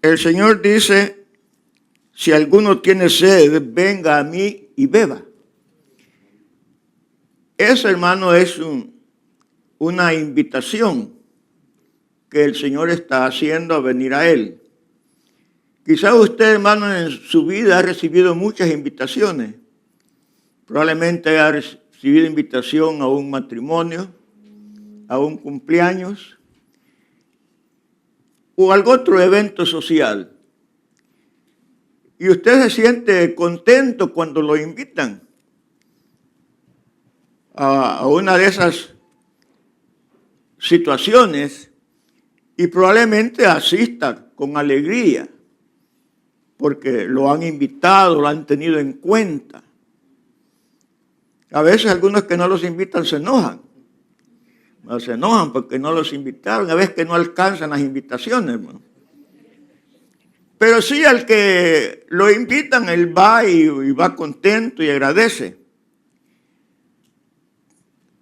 el Señor dice, si alguno tiene sed, venga a mí y beba. Eso, hermano, es una invitación que el Señor está haciendo a venir a Él. Quizás usted, hermano, en su vida ha recibido muchas invitaciones. Probablemente ha recibido invitación a un matrimonio, a un cumpleaños o a algún otro evento social. Y usted se siente contento cuando lo invitan a una de esas situaciones y probablemente asista con alegría porque lo han invitado, lo han tenido en cuenta. A veces algunos que no los invitan se enojan. No se enojan porque no los invitaron, a veces que no alcanzan las invitaciones, hermano. Pero sí, al que lo invitan, él va y va contento y agradece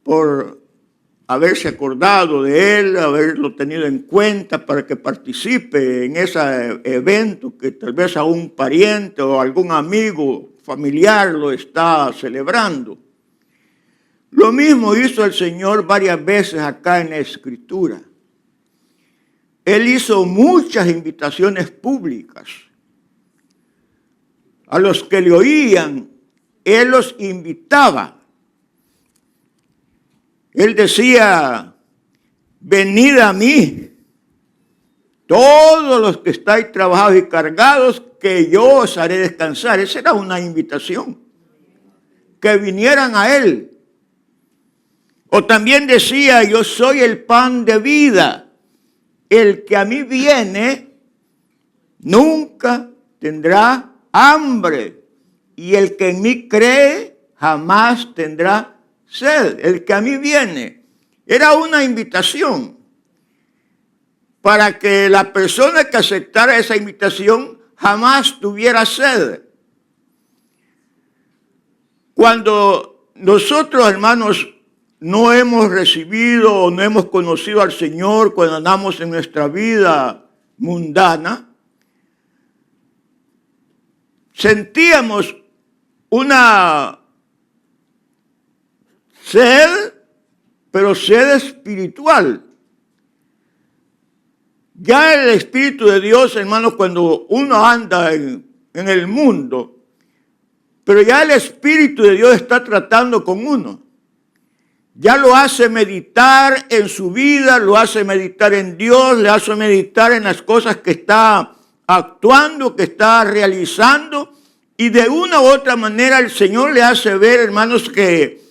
por haberse acordado de él, haberlo tenido en cuenta para que participe en ese evento que tal vez a un pariente o algún amigo familiar lo está celebrando. Lo mismo hizo el Señor varias veces acá en la Escritura. Él hizo muchas invitaciones públicas. A los que le oían, Él los invitaba. Él decía, venid a mí, todos los que estáis trabajados y cargados, que yo os haré descansar. Esa era una invitación, que vinieran a Él. O también decía, yo soy el pan de vida. El que a mí viene nunca tendrá hambre. Y el que en mí cree jamás tendrá sed. El que a mí viene. Era una invitación para que la persona que aceptara esa invitación jamás tuviera sed. Cuando nosotros, hermanos, no hemos recibido o no hemos conocido al Señor cuando andamos en nuestra vida mundana, sentíamos una sed, pero sed espiritual. Ya el Espíritu de Dios, hermanos, cuando uno anda en el mundo, pero ya el Espíritu de Dios está tratando con uno. Ya lo hace meditar en su vida, lo hace meditar en Dios, le hace meditar en las cosas que está actuando, que está realizando. Y de una u otra manera el Señor le hace ver, hermanos, que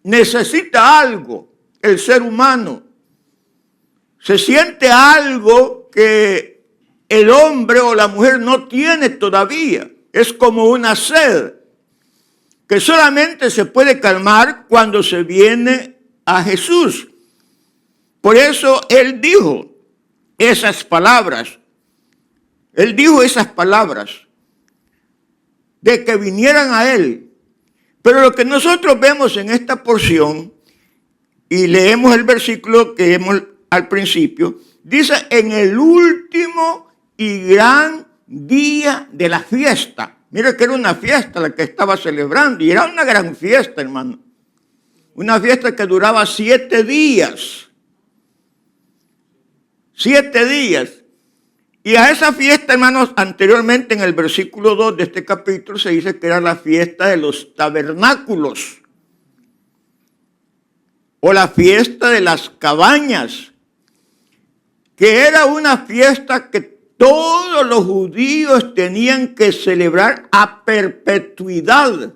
necesita algo el ser humano. Se siente algo que el hombre o la mujer no tiene todavía. Es como una sed que solamente se puede calmar cuando se viene a Jesús. Por eso Él dijo esas palabras. Él dijo esas palabras de que vinieran a Él. Pero lo que nosotros vemos en esta porción, y leemos el versículo que vemos al principio, dice, en el último y gran día de la fiesta. Mira que era una fiesta la que estaba celebrando, y era una gran fiesta, hermano. Una fiesta que duraba 7 días. 7 días. Y a esa fiesta, hermanos, anteriormente en el versículo 2 de este capítulo se dice que era la fiesta de los tabernáculos. O la fiesta de las cabañas. Que era una fiesta que todos los judíos tenían que celebrar a perpetuidad.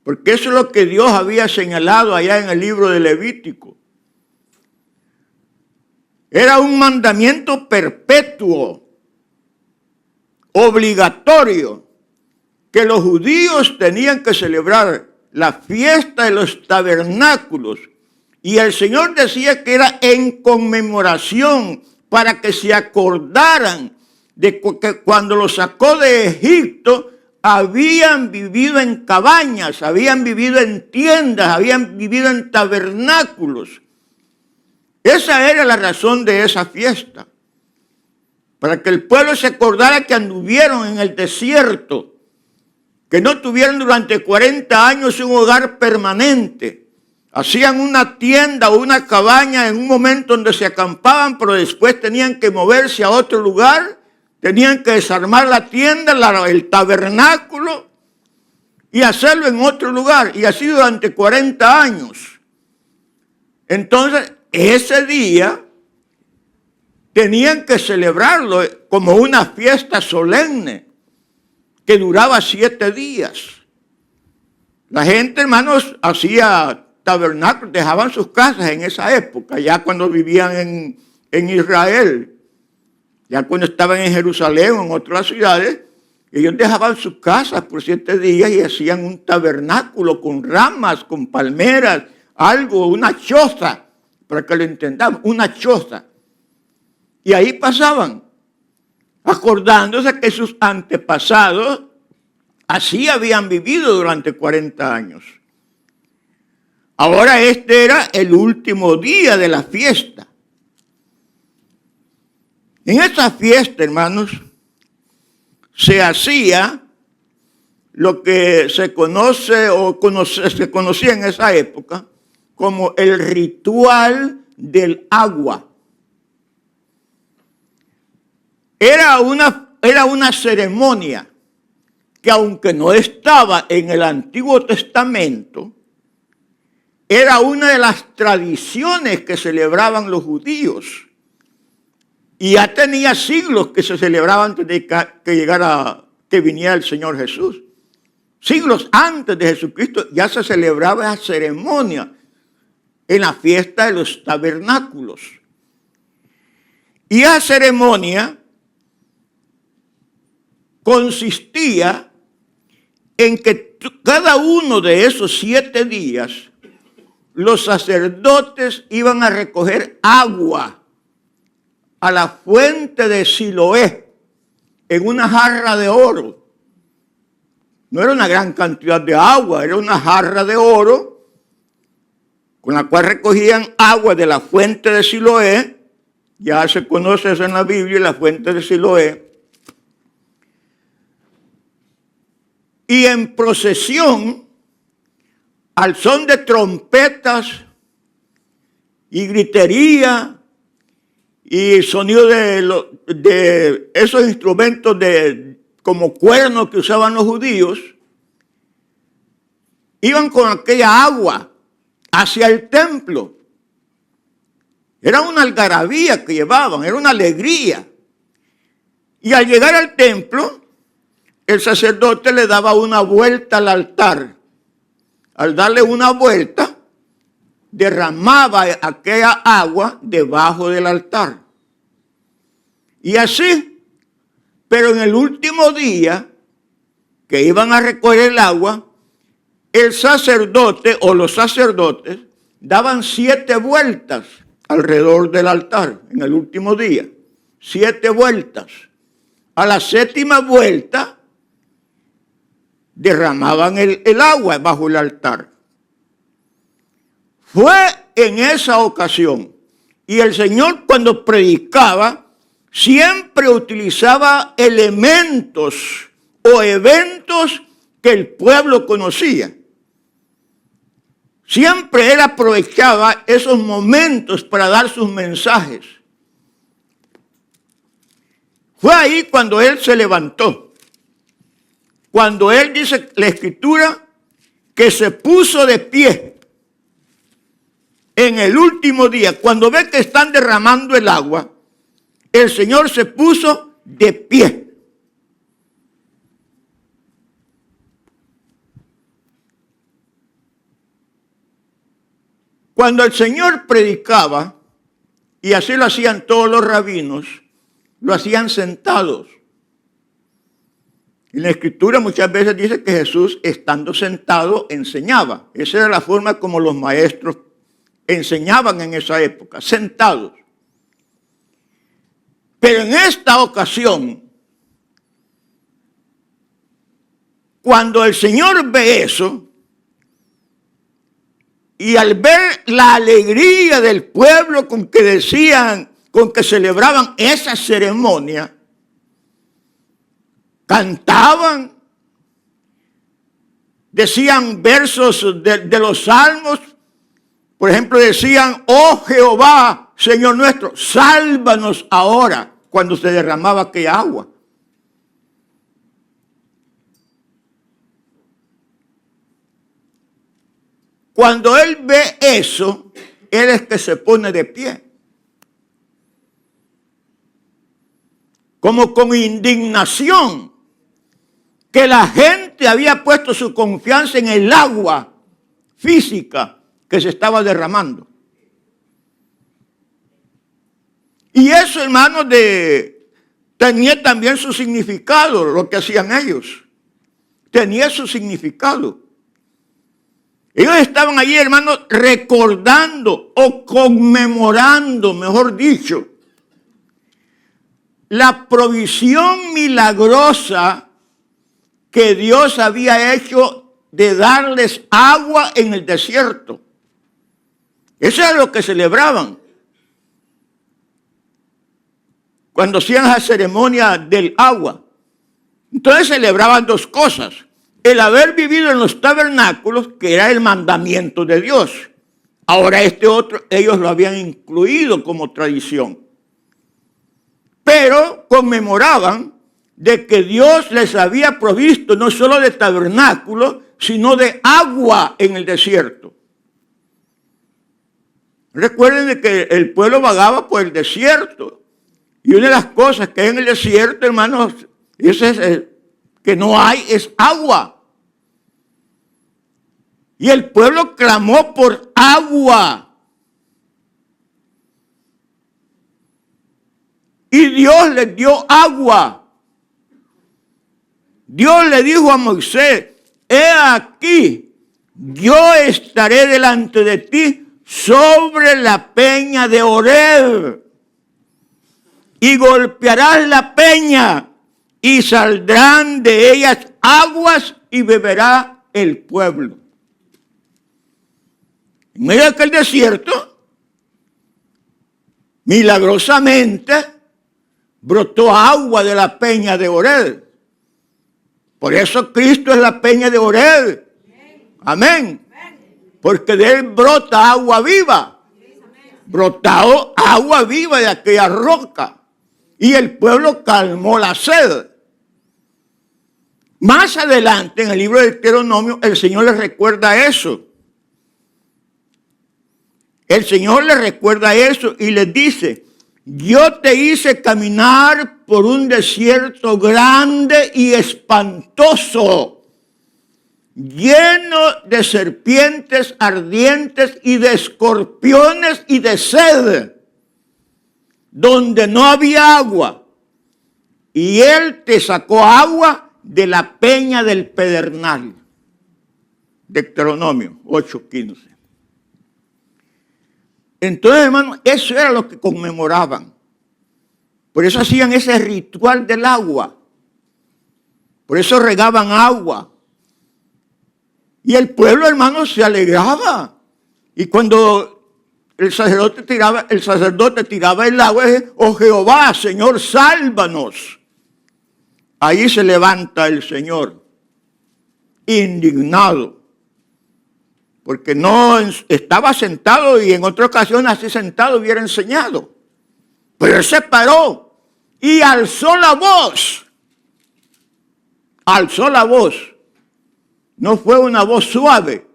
Porque eso es lo que Dios había señalado allá en el libro de Levítico. Era un mandamiento perpetuo, obligatorio, que los judíos tenían que celebrar la fiesta de los tabernáculos. Y el Señor decía que era en conmemoración, para que se acordaran de que cuando los sacó de Egipto habían vivido en cabañas, habían vivido en tiendas, habían vivido en tabernáculos. Esa era la razón de esa fiesta. para que el pueblo se acordara que anduvieron en el desierto, que no tuvieron durante 40 años un hogar permanente. Hacían una tienda o una cabaña en un momento donde se acampaban, pero después tenían que moverse a otro lugar, tenían que desarmar la tienda, el tabernáculo y hacerlo en otro lugar. Y así durante 40 años. Entonces, ese día tenían que celebrarlo como una fiesta solemne que duraba 7 días. La gente, hermanos, hacía tabernáculos, dejaban sus casas en esa época, ya cuando vivían en Israel, ya cuando estaban en Jerusalén o en otras ciudades, ellos dejaban sus casas por 7 días y hacían un tabernáculo con ramas, con palmeras, algo, una choza, para que lo entendamos, una choza. Y ahí pasaban, acordándose que sus antepasados así habían vivido durante 40 años. Ahora este era el último día de la fiesta. En esa fiesta, hermanos, se hacía lo que se conoce se conocía en esa época como el ritual del agua. Era una ceremonia que, aunque no estaba en el Antiguo Testamento, era una de las tradiciones que celebraban los judíos. Y ya tenía siglos que se celebraban antes de que viniera el Señor Jesús. Siglos antes de Jesucristo ya se celebraba esa ceremonia en la fiesta de los tabernáculos. Y esa ceremonia consistía en que cada uno de esos 7 días los sacerdotes iban a recoger agua a la fuente de Siloé en una jarra de oro. No era una gran cantidad de agua, era una jarra de oro con la cual recogían agua de la fuente de Siloé. Ya se conoce eso en la Biblia, la fuente de Siloé. Y en procesión, al son de trompetas y gritería y sonido de esos instrumentos como cuernos que usaban los judíos, iban con aquella agua hacia el templo. Era una algarabía que llevaban, era una alegría. Y al llegar al templo, el sacerdote le daba una vuelta al altar. Al darle una vuelta, derramaba aquella agua debajo del altar. Y así, pero en el último día que iban a recoger el agua, el sacerdote o los sacerdotes daban 7 vueltas alrededor del altar en el último día. 7 vueltas. A la 7ª vuelta, derramaban el agua bajo el altar. Fue en esa ocasión. Y el Señor, cuando predicaba, siempre utilizaba elementos o eventos que el pueblo conocía. Siempre Él aprovechaba esos momentos para dar sus mensajes. Fue ahí cuando Él se levantó. Cuando Él dice la Escritura que se puso de pie en el último día, cuando ve que están derramando el agua, el Señor se puso de pie. Cuando el Señor predicaba, y así lo hacían todos los rabinos, lo hacían sentados. En la Escritura muchas veces dice que Jesús, estando sentado, enseñaba. Esa era la forma como los maestros enseñaban en esa época, sentados. Pero en esta ocasión, cuando el Señor ve eso, y al ver la alegría del pueblo con que decían, con que celebraban esa ceremonia, cantaban, decían versos de los salmos. Por ejemplo, decían: oh Jehová, Señor nuestro, sálvanos ahora, cuando se derramaba aquella agua. Cuando él ve eso, él es que se pone de pie, como con indignación, que la gente había puesto su confianza en el agua física que se estaba derramando. Y eso, hermanos, tenía también su significado, lo que hacían ellos. Tenía su significado. Ellos estaban allí, hermanos, recordando o conmemorando, mejor dicho, la provisión milagrosa que Dios había hecho de darles agua en el desierto. Eso era lo que celebraban cuando hacían la ceremonia del agua. Entonces celebraban dos cosas: el haber vivido en los tabernáculos, que era el mandamiento de Dios. Ahora este otro, ellos lo habían incluido como tradición. Pero conmemoraban de que Dios les había provisto no solo de tabernáculos, sino de agua en el desierto. Recuerden de que el pueblo vagaba por el desierto. Y una de las cosas que hay en el desierto, hermanos, que no hay, es agua. Y el pueblo clamó por agua. Y Dios les dio agua. Dios le dijo a Moisés: he aquí, yo estaré delante de ti sobre la peña de Horeb. Y golpearás la peña, y saldrán de ellas aguas, y beberá el pueblo. En medio de aquel desierto, milagrosamente, brotó agua de la peña de Horeb. Por eso Cristo es la peña de Horeb. Amén. Porque de él brota agua viva. Brotó agua viva de aquella roca. Y el pueblo calmó la sed. Más adelante, en el libro de Deuteronomio, el Señor les recuerda eso. El Señor les recuerda eso y les dice: yo te hice caminar por un desierto grande y espantoso, lleno de serpientes ardientes y de escorpiones y de sed, donde no había agua. Y él te sacó agua de la peña del pedernal. Deuteronomio 8:15. Entonces, hermano, eso era lo que conmemoraban. Por eso hacían ese ritual del agua. Por eso regaban agua. Y el pueblo, hermano, se alegraba. Y cuando el sacerdote tiraba el agua, decía: oh Jehová, Señor, sálvanos. Ahí se levanta el Señor, indignado, porque no estaba sentado, y en otra ocasión así sentado hubiera enseñado. Pero él se paró y alzó la voz. Alzó la voz. No fue una voz suave.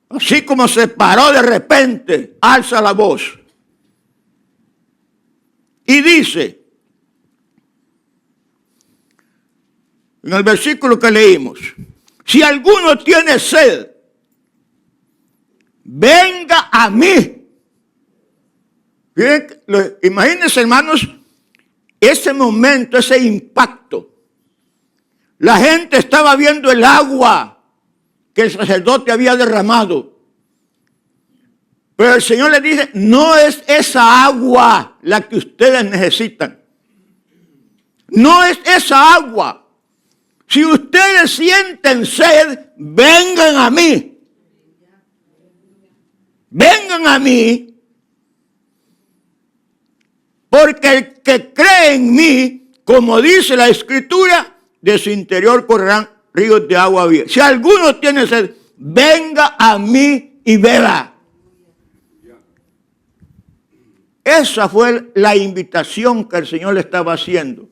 Así como se paró de repente, alza la voz. Y dice, en el versículo que leímos: si alguno tiene sed, venga a mí. Imagínense, hermanos, ese momento, ese impacto. La gente estaba viendo el agua que el sacerdote había derramado. Pero el Señor les dice: no es esa agua la que ustedes necesitan. No es esa agua. Si ustedes sienten sed, vengan a mí. Vengan a mí. Porque el que cree en mí, como dice la Escritura, de su interior correrán ríos de agua viva. Si alguno tiene sed, venga a mí y beba. Esa fue la invitación que el Señor le estaba haciendo.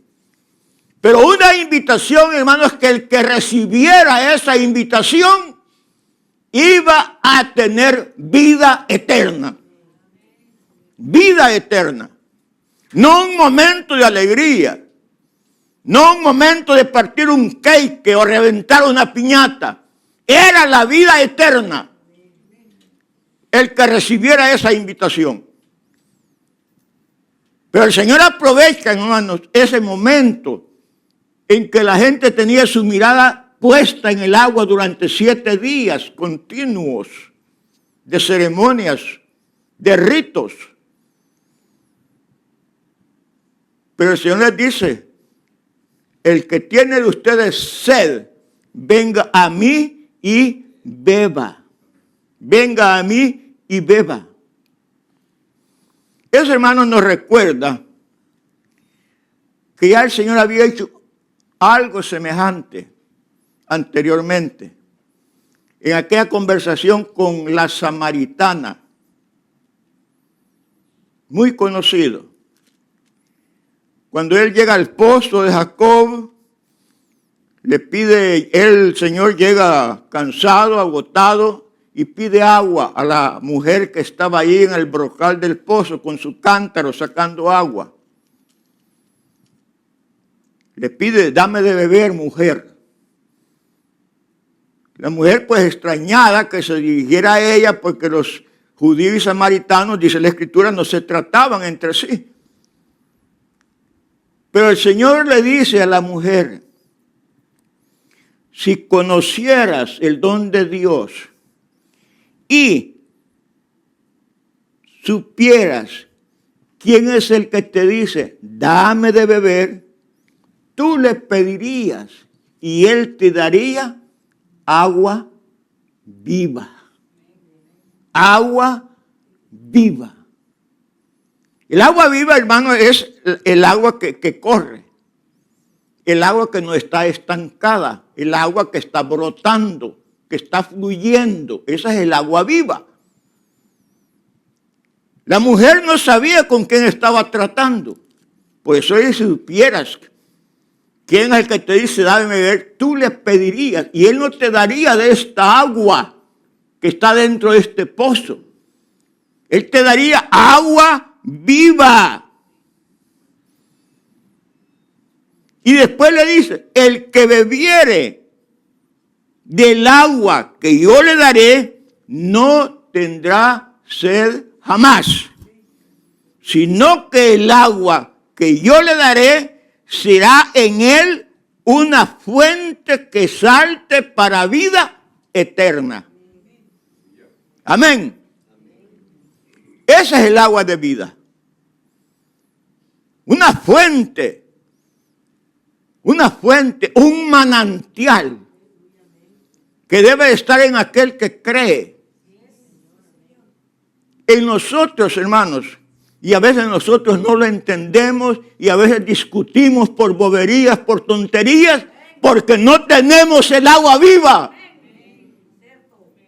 Pero una invitación, hermanos, que el que recibiera esa invitación iba a tener vida eterna. Vida eterna. No un momento de alegría. No un momento de partir un cake o reventar una piñata. Era la vida eterna. El que recibiera esa invitación. Pero el Señor aprovecha, hermanos, ese momento en que la gente tenía su mirada puesta en el agua durante 7 días continuos de ceremonias, de ritos. Pero el Señor les dice, el que tiene de ustedes sed, venga a mí y beba. Venga a mí y beba. Eso, hermano, nos recuerda que ya el Señor había hecho algo semejante anteriormente. En aquella conversación con la samaritana, muy conocido. Cuando él llega al pozo de Jacob, le pide, el Señor llega cansado, agotado, y pide agua a la mujer que estaba ahí en el brocal del pozo con su cántaro sacando agua. Le pide, dame de beber, mujer. La mujer, pues extrañada que se dirigiera a ella, porque los judíos y samaritanos, dice la Escritura, no se trataban entre sí. Pero el Señor le dice a la mujer, si conocieras el don de Dios y supieras quién es el que te dice, dame de beber, tú le pedirías y él te daría agua viva. Agua viva. El agua viva, hermano, es el agua que corre. El agua que no está estancada. El agua que está brotando, que está fluyendo. Esa es el agua viva. La mujer no sabía con quién estaba tratando. Por eso si supieras quién es el que te dice, dame beber, tú le pedirías. Y él no te daría de esta agua que está dentro de este pozo. Él te daría agua viva. Y después le dice, el que bebiere del agua que yo le daré, no tendrá sed jamás, sino que el agua que yo le daré será en él una fuente que salte para vida eterna. Amén. Ese es el agua de vida. Una fuente, un manantial que debe estar en aquel que cree. En nosotros, hermanos, y a veces nosotros no lo entendemos y a veces discutimos por boberías, por tonterías, porque no tenemos el agua viva,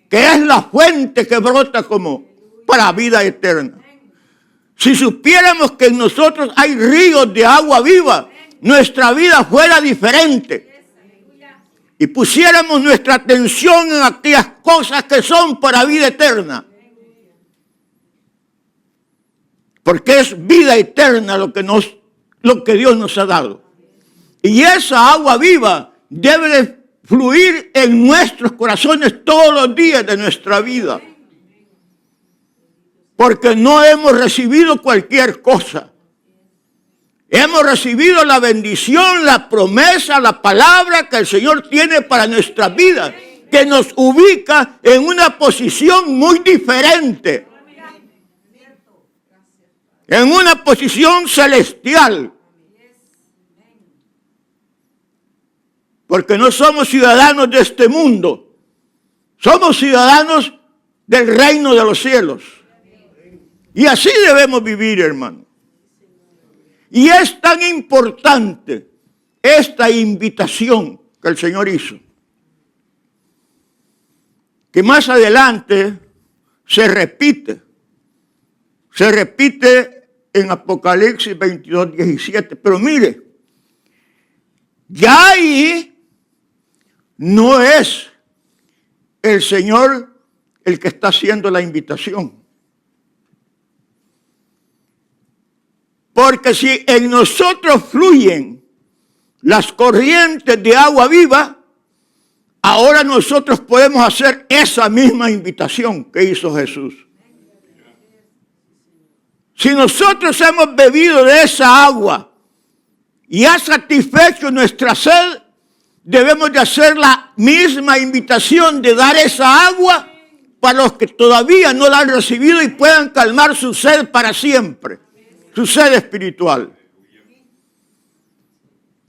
que es la fuente que brota como para vida eterna. Si supiéramos que en nosotros hay ríos de agua viva, nuestra vida fuera diferente. Y pusiéramos nuestra atención en aquellas cosas que son para vida eterna. Porque es vida eterna lo que Dios nos ha dado. Y esa agua viva debe de fluir en nuestros corazones todos los días de nuestra vida. Porque no hemos recibido cualquier cosa. Hemos recibido la bendición, la promesa, la palabra que el Señor tiene para nuestra vida, que nos ubica en una posición muy diferente. En una posición celestial. Porque no somos ciudadanos de este mundo. Somos ciudadanos del reino de los cielos. Y así debemos vivir, hermano. Y es tan importante esta invitación que el Señor hizo, que más adelante se repite en Apocalipsis 22, 17. Pero mire, ya ahí no es el Señor el que está haciendo la invitación. Porque si en nosotros fluyen las corrientes de agua viva, ahora nosotros podemos hacer esa misma invitación que hizo Jesús. Si nosotros hemos bebido de esa agua y ha satisfecho nuestra sed, debemos de hacer la misma invitación de dar esa agua para los que todavía no la han recibido y puedan calmar su sed para siempre, su sed espiritual.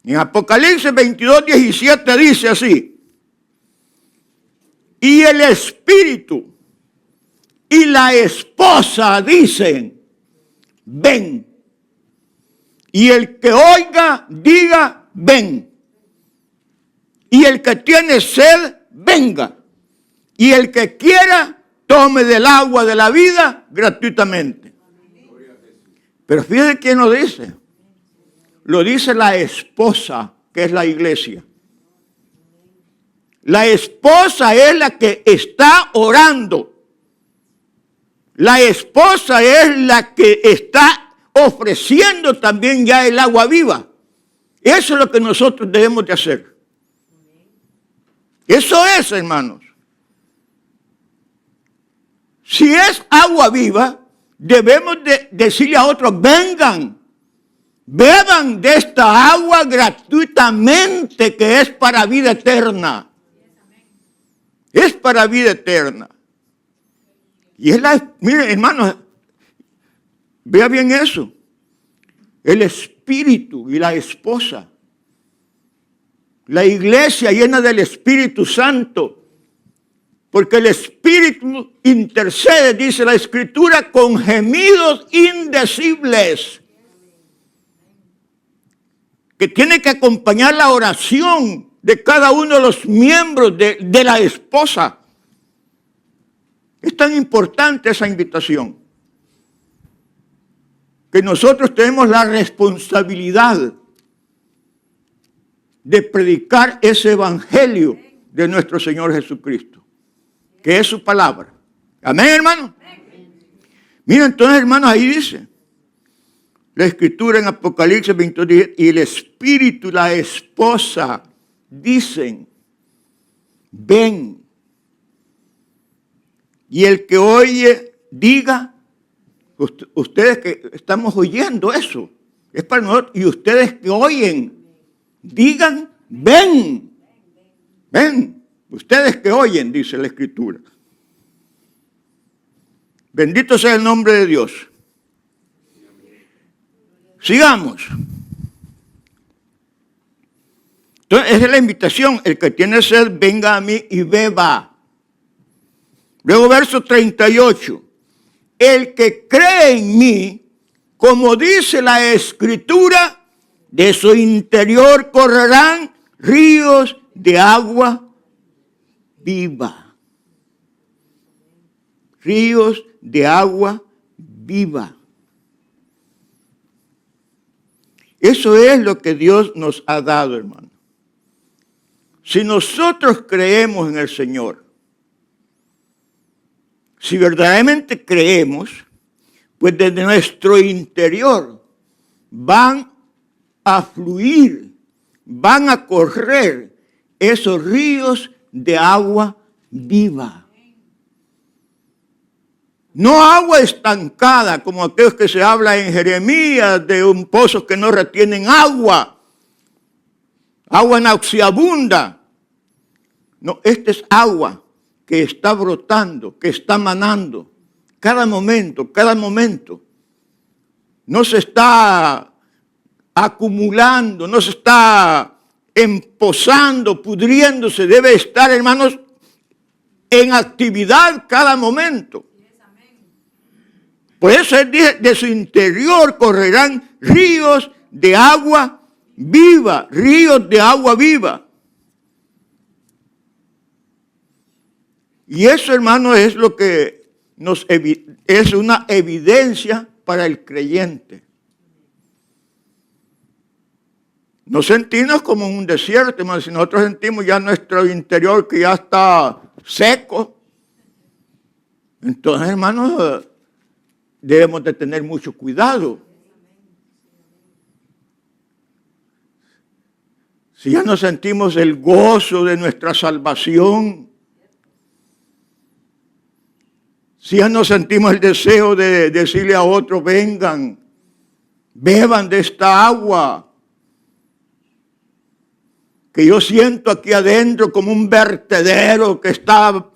En Apocalipsis 22, 17 dice así: y el Espíritu y la esposa dicen, ven. Y el que oiga, diga, ven. Y el que tiene sed, venga. Y el que quiera, tome del agua de la vida gratuitamente. Pero fíjate quién lo dice. Lo dice la esposa, que es la iglesia. La esposa es la que está orando. La esposa es la que está ofreciendo también ya el agua viva. Eso es lo que nosotros debemos de hacer. Eso es, hermanos. Si es agua viva, debemos de decirle a otros, vengan, beban de esta agua gratuitamente, que es para vida eterna. Es para vida eterna. Y es miren, hermanos, vea bien eso. El Espíritu y la esposa. La iglesia llena del Espíritu Santo. Porque el Espíritu intercede, dice la Escritura, con gemidos indecibles. Que tiene que acompañar la oración de cada uno de los miembros de la esposa. Es tan importante esa invitación que nosotros tenemos la responsabilidad de predicar ese evangelio de nuestro Señor Jesucristo, que es su palabra. Amén, hermano. Miren, entonces, hermanos, ahí dice la Escritura en Apocalipsis 22, y el Espíritu y la esposa dicen, ven. Y el que oye, diga, ustedes que estamos oyendo eso, es para nosotros, y ustedes que oyen, digan, ven, ven. Ustedes que oyen, dice la Escritura. Bendito sea el nombre de Dios. Sigamos. Entonces, esa es la invitación. El que tiene sed, venga a mí y beba. Luego, verso 38. El que cree en mí, como dice la Escritura, de su interior correrán ríos de agua viva. Ríos de agua viva. Eso es lo que Dios nos ha dado, hermano. Si nosotros creemos en el Señor, si verdaderamente creemos, pues desde nuestro interior van a fluir, van a correr esos ríos de agua viva. No agua estancada, como aquellos que se habla en Jeremías, de un pozo que no retienen agua. Agua nauseabunda. No, esta es agua que está brotando, que está manando. Cada momento, cada momento. No se está acumulando, no se está empozando, pudriéndose. Debe estar, hermanos, en actividad cada momento. Por eso él dice, de su interior correrán ríos de agua viva, ríos de agua viva. Y eso, hermano, es lo que es una evidencia para el creyente. No sentirnos como en un desierto, hermano, si nosotros sentimos ya nuestro interior que ya está seco. Entonces, hermanos, debemos de tener mucho cuidado. Si ya no sentimos el gozo de nuestra salvación, si ya no sentimos el deseo de decirle a otros, vengan, beban de esta agua, que yo siento aquí adentro como un vertedero que está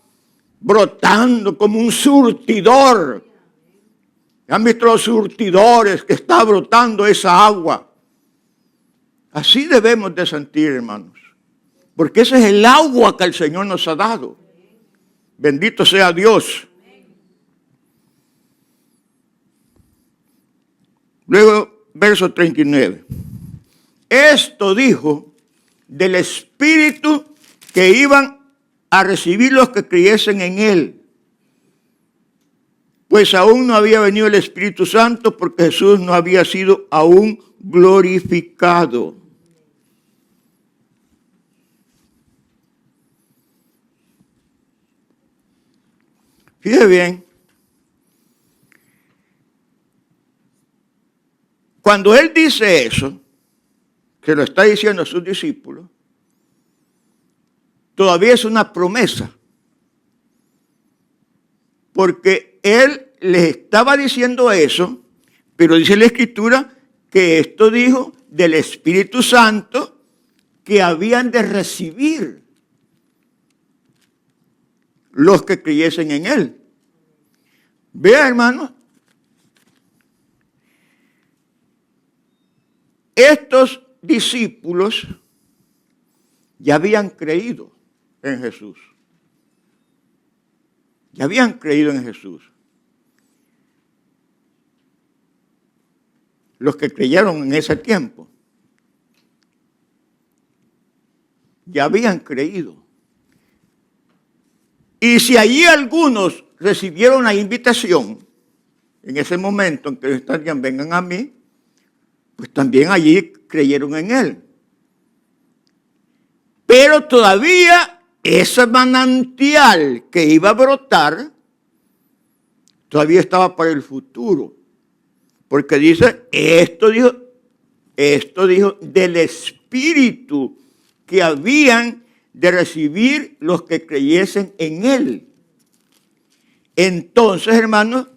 brotando, como un surtidor. ¿Han visto los surtidores que está brotando esa agua? Así debemos de sentir, hermanos, porque ese es el agua que el Señor nos ha dado. Bendito sea Dios. Luego, verso 39. Esto dijo del Espíritu que iban a recibir los que creyesen en Él. Pues aún no había venido el Espíritu Santo porque Jesús no había sido aún glorificado. Fíjese bien. Cuando Él dice eso, que lo está diciendo a sus discípulos, todavía es una promesa. Porque Él les estaba diciendo eso, pero dice la Escritura que esto dijo del Espíritu Santo que habían de recibir los que creyesen en Él. Vea, hermano, estos discípulos ya habían creído en Jesús. Ya habían creído en Jesús. Los que creyeron en ese tiempo ya habían creído. Y si allí algunos recibieron la invitación, en ese momento en que estarían, vengan a mí, pues también allí creyeron en Él. Pero todavía ese manantial que iba a brotar, todavía estaba para el futuro. Porque dice, esto dijo del Espíritu que habían de recibir los que creyesen en Él. Entonces, hermanos,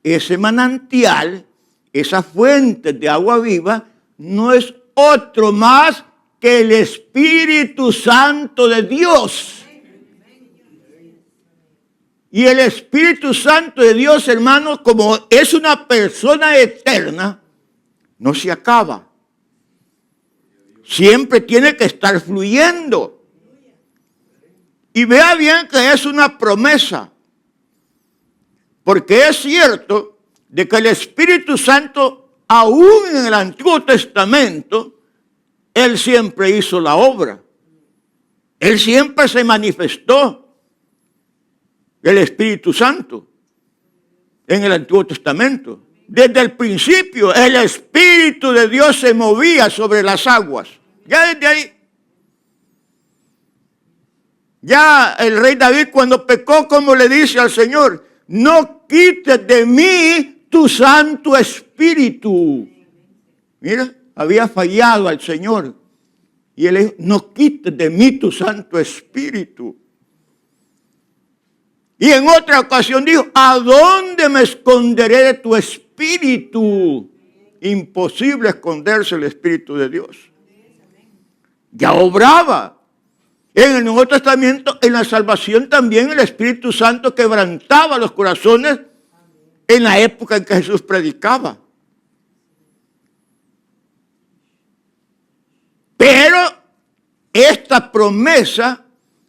ese manantial, esa fuente de agua viva, no es otro más que el Espíritu Santo de Dios. Y el Espíritu Santo de Dios, hermanos, como es una persona eterna, no se acaba. Siempre tiene que estar fluyendo. Y vea bien que es una promesa. Porque es cierto de que el Espíritu Santo, aún en el Antiguo Testamento, Él siempre hizo la obra. Él siempre se manifestó. El Espíritu Santo en el Antiguo Testamento. Desde el principio, el Espíritu de Dios se movía sobre las aguas. Ya desde ahí. Ya el rey David, cuando pecó, como le dice al Señor, no quites de mí tu Santo Espíritu. Mira, había fallado al Señor. Y él dijo, no quites de mí tu Santo Espíritu. Y en otra ocasión dijo, ¿a dónde me esconderé de tu Espíritu? Imposible esconderse el Espíritu de Dios. Ya obraba. En el Nuevo Testamento, en la salvación también, el Espíritu Santo quebrantaba los corazones en la época en que Jesús predicaba. Pero esta promesa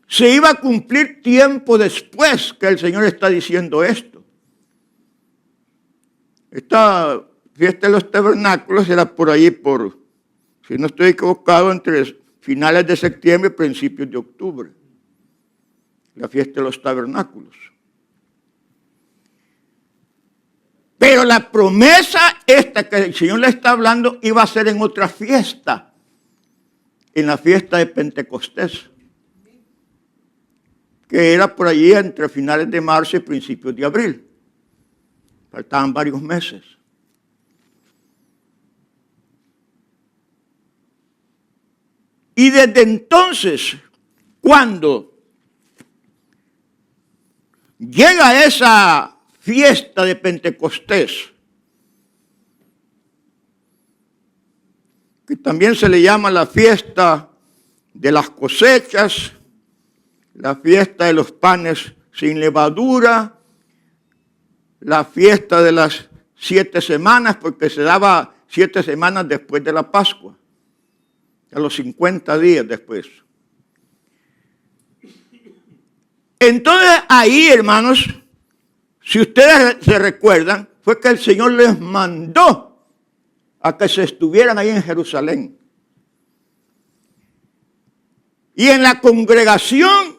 se iba a cumplir tiempo después que el Señor está diciendo esto. Esta fiesta de los tabernáculos era por ahí, si no estoy equivocado, entre finales de septiembre y principios de octubre. La fiesta de los tabernáculos. Pero la promesa esta que el Señor le está hablando iba a ser en otra fiesta, en la fiesta de Pentecostés, que era por allí entre finales de marzo y principios de abril. Faltaban varios meses. Y desde entonces, cuando llega esa fiesta de Pentecostés, que también se le llama la fiesta de las cosechas, la fiesta de los panes sin levadura, la fiesta de las 7 semanas, porque se daba 7 semanas después de la Pascua, a los 50 días después. Entonces ahí, hermanos, si ustedes se recuerdan, fue que el Señor les mandó a que se estuvieran ahí en Jerusalén. Y en la congregación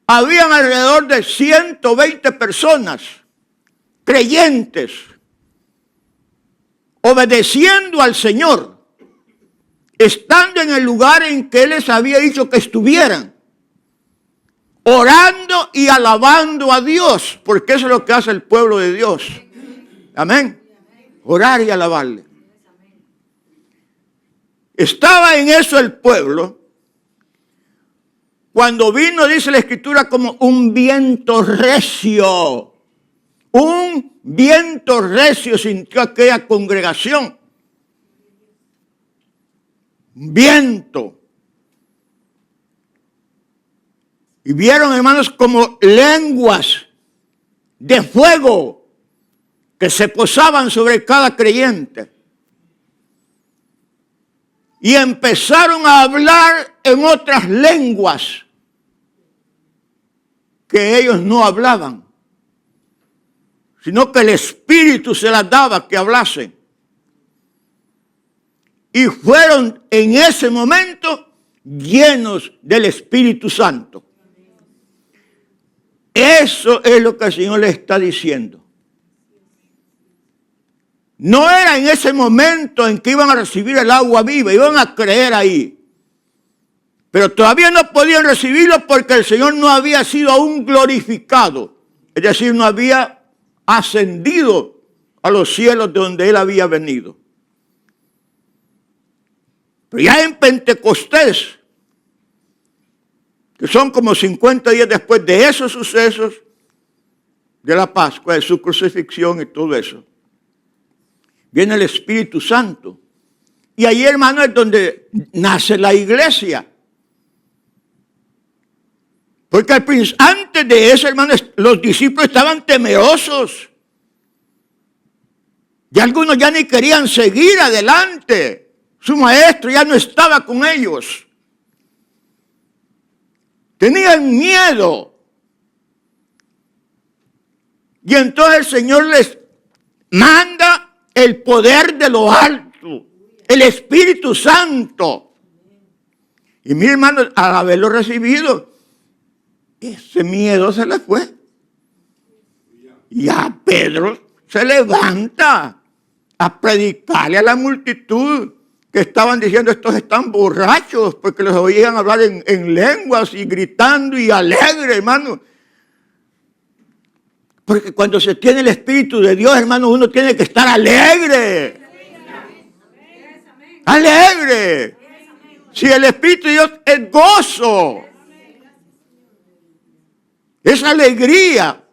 habían alrededor de 120 personas, creyentes, obedeciendo al Señor, estando en el lugar en que Él les había dicho que estuvieran, orando y alabando a Dios, porque eso es lo que hace el pueblo de Dios. Amén. Orar y alabarle. Estaba en eso el pueblo, cuando vino, dice la Escritura, como un viento recio. Un viento recio sintió aquella congregación. Viento. Y vieron, hermanos, como lenguas de fuego que se posaban sobre cada creyente. Y empezaron a hablar en otras lenguas que ellos no hablaban, sino que el Espíritu se las daba que hablasen. Y fueron en ese momento llenos del Espíritu Santo. Eso es lo que el Señor le está diciendo. No era en ese momento en que iban a recibir el agua viva, iban a creer ahí. Pero todavía no podían recibirlo porque el Señor no había sido aún glorificado. Es decir, no había ascendido a los cielos de donde Él había venido. Pero ya en Pentecostés, que son como 50 días después de esos sucesos, de la Pascua, de su crucifixión y todo eso, viene el Espíritu Santo. Y ahí, hermano, es donde nace la iglesia. Porque antes de eso, hermano, los discípulos estaban temerosos. Y algunos ya ni querían seguir adelante. Su maestro ya no estaba con ellos. Tenían miedo. Y entonces el Señor les manda el poder de lo alto, el Espíritu Santo. Y mi hermano, al haberlo recibido, ese miedo se le fue. Y a Pedro se levanta a predicarle a la multitud que estaban diciendo, estos están borrachos, porque los oían hablar en lenguas y gritando y alegre, hermano. Porque cuando se tiene el Espíritu de Dios, hermano, uno tiene que estar alegre. Alegre. Si el Espíritu de Dios es gozo, es alegría.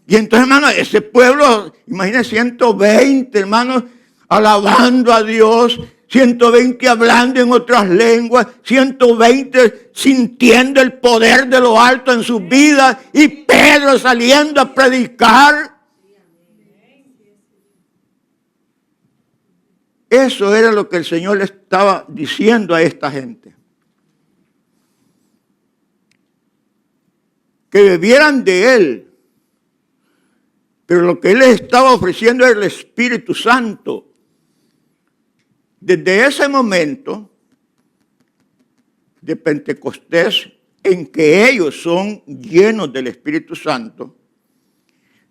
Y entonces, hermano, ese pueblo, imagínense 120, hermanos, alabando a Dios, 120 hablando en otras lenguas, 120 sintiendo el poder de lo alto en sus vidas, y Pedro saliendo a predicar. Eso era lo que el Señor le estaba diciendo a esta gente. Que bebieran de Él. Pero lo que él les estaba ofreciendo era el Espíritu Santo. Desde ese momento de Pentecostés, en que ellos son llenos del Espíritu Santo,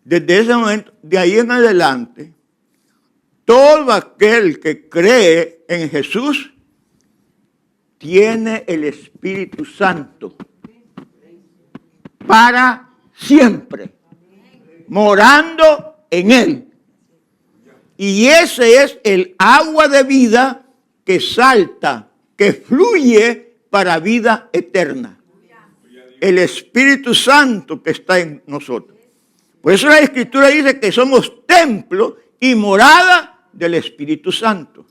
desde ese momento, de ahí en adelante, todo aquel que cree en Jesús tiene el Espíritu Santo para siempre, morando en él. Y ese es el agua de vida que salta, que fluye para vida eterna. El Espíritu Santo que está en nosotros. Por eso la Escritura dice que somos templo y morada del Espíritu Santo.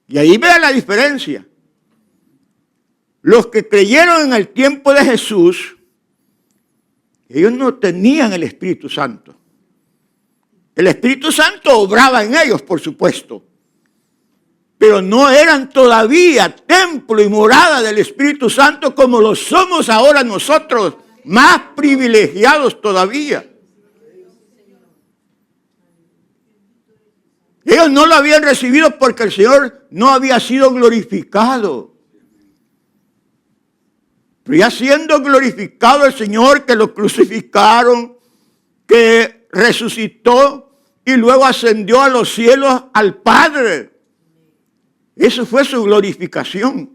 Y ahí vean la diferencia. Los que creyeron en el tiempo de Jesús, ellos no tenían el Espíritu Santo. El Espíritu Santo obraba en ellos, por supuesto. Pero no eran todavía templo y morada del Espíritu Santo como lo somos ahora nosotros, más privilegiados todavía. Ellos no lo habían recibido porque el Señor no había sido glorificado. Pero ya siendo glorificado el Señor, que lo crucificaron, que resucitó y luego ascendió a los cielos al Padre. Eso fue su glorificación.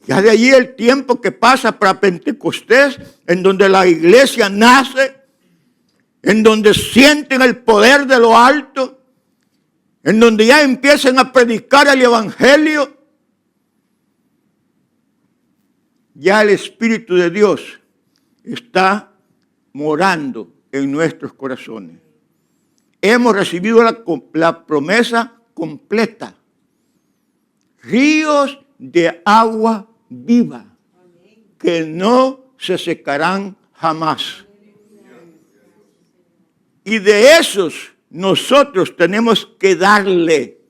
Ya de allí el tiempo que pasa para Pentecostés, en donde la iglesia nace, en donde sienten el poder de lo alto, en donde ya empiezan a predicar el Evangelio, ya el Espíritu de Dios está morando en nuestros corazones. Hemos recibido la promesa completa. Ríos de agua viva que no se secarán jamás. Y de esos nosotros tenemos que darle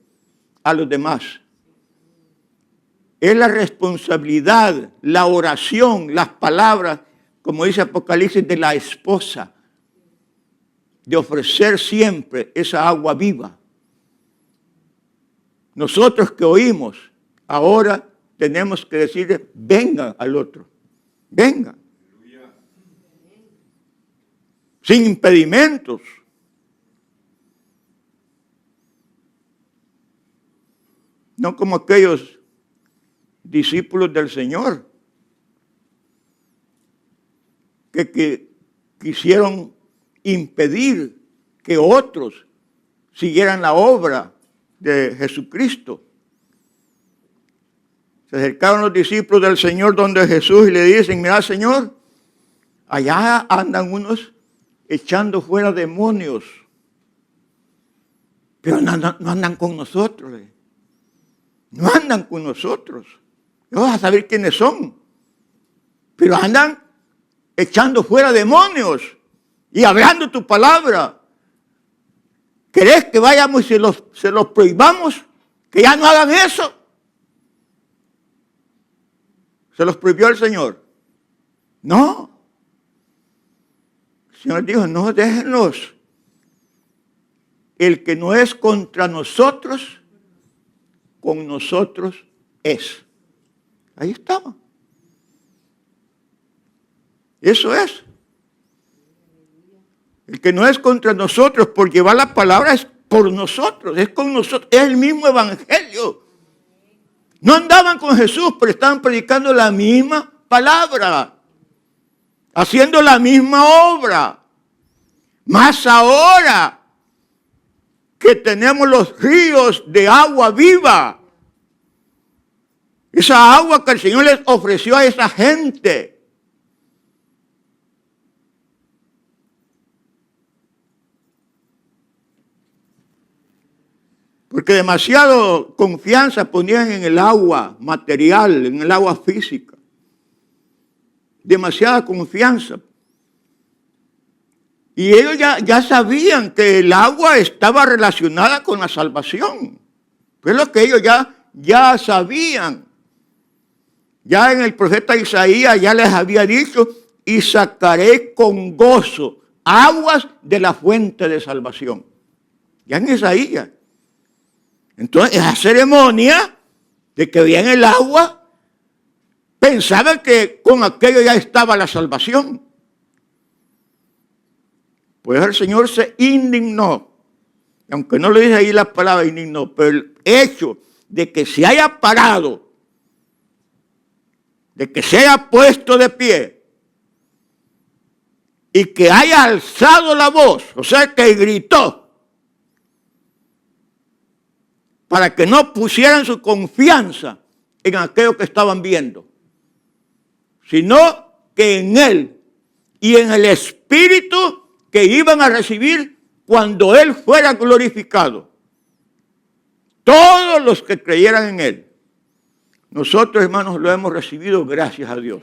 a los demás. Es la responsabilidad, la oración, las palabras, como dice Apocalipsis, de la esposa, de ofrecer siempre esa agua viva. Nosotros que oímos, ahora tenemos que decirle, vengan al otro, vengan. Sin impedimentos. No como aquellos discípulos del Señor que quisieron impedir que otros siguieran la obra de Jesucristo. Se acercaron los discípulos del Señor donde Jesús y le dicen, mira Señor, allá andan unos echando fuera demonios, pero no andan con nosotros. No andan con nosotros. No vas a saber quiénes son, pero andan echando fuera demonios y hablando tu palabra. ¿Querés que vayamos y se los prohibamos? Que ya no hagan eso. ¿Se los prohibió el Señor? No. El Señor dijo, no, déjenlos. El que no es contra nosotros, con nosotros es. Ahí estaba. Eso es. El que no es contra nosotros por llevar la palabra es por nosotros, es con nosotros, es el mismo evangelio. No andaban con Jesús, pero estaban predicando la misma palabra, haciendo la misma obra. Más ahora que tenemos los ríos de agua viva, esa agua que el Señor les ofreció a esa gente. Porque demasiado confianza ponían en el agua material, en el agua física. Demasiada confianza. Y ellos ya sabían que el agua estaba relacionada con la salvación. Es lo que ellos ya sabían. Ya en el profeta Isaías ya les había dicho y sacaré con gozo aguas de la fuente de salvación. Ya en Isaías. Entonces, esa ceremonia de que viene el agua, pensaban que con aquello ya estaba la salvación. Pues el Señor se indignó, aunque no le dice ahí la palabra indignó, pero el hecho de que se haya parado, de que se haya puesto de pie y que haya alzado la voz, o sea que gritó, para que no pusieran su confianza en aquello que estaban viendo, sino que en Él y en el Espíritu que iban a recibir cuando Él fuera glorificado. Todos los que creyeran en Él. Nosotros, hermanos, lo hemos recibido gracias a Dios.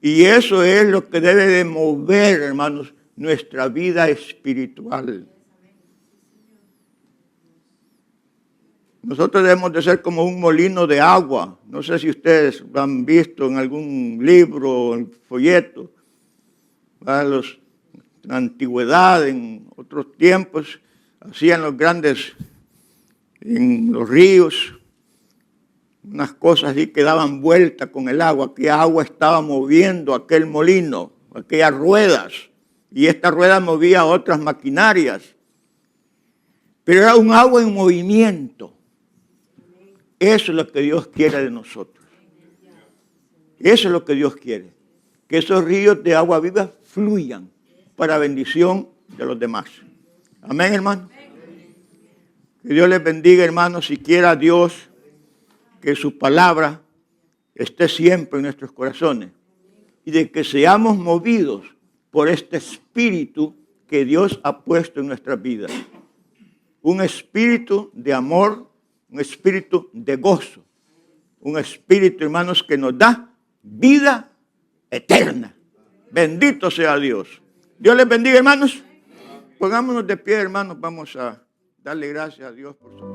Y eso es lo que debe de mover, hermanos, nuestra vida espiritual. Nosotros debemos de ser como un molino de agua. No sé si ustedes lo han visto en algún libro, en folleto. En la antigüedad, en otros tiempos, hacían los grandes, en los ríos, unas cosas así que daban vuelta con el agua. Aquella agua estaba moviendo aquel molino, aquellas ruedas. Y esta rueda movía otras maquinarias. Pero era un agua en movimiento. Eso es lo que Dios quiere de nosotros. Eso es lo que Dios quiere. Que esos ríos de agua viva fluyan para bendición de los demás. Amén, hermano. Que Dios les bendiga, hermanos. Si quiera Dios que su palabra esté siempre en nuestros corazones. Y de que seamos movidos por este espíritu que Dios ha puesto en nuestras vidas. Un espíritu de amor, un espíritu de gozo, un espíritu, hermanos, que nos da vida eterna. Bendito sea Dios. Dios les bendiga, hermanos. Pongámonos de pie, hermanos. Vamos a darle gracias a Dios por su